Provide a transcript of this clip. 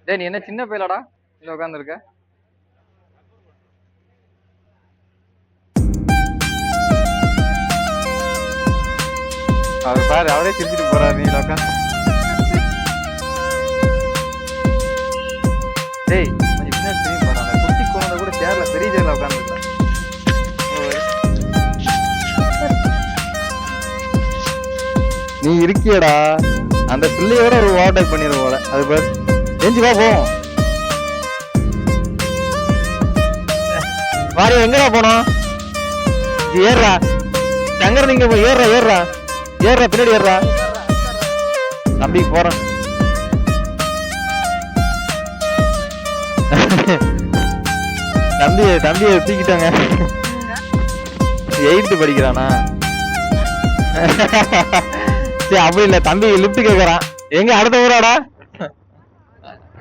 டேய் நீ என்ன சின்ன பையலடா இங்க உட்காந்துருக்க? அவர் பாரு அவரே சிரிச்சிட்டு போறாரு. நீ உட்காந்து டேய் கொஞ்சம் பின்னாடி திரும்பி போறான். அந்த குட்டி குழந்தை கூட சேர்ல பெரிய சேர்ல உட்காந்துருக்கான். நீ இருக்கியடா அந்த பிள்ளையோட ஒரு ஓவர்டேக் பண்ணிடுற போல. அது பாரு எஞ்சி வா போவோம். வாரி எங்கடா போனோம்? ஏறா சங்கர் நீங்க போய் ஏறா ஏறா ஏறா பின்னாடி ஏறா. தம்பி போறேன். தம்பியை தூக்கிட்டாங்க. 8th படிக்கிறானா? சரி அப்படி இல்ல தம்பி லிப்ட் கேக்குறான். எங்க அடுத்த ஊராடா?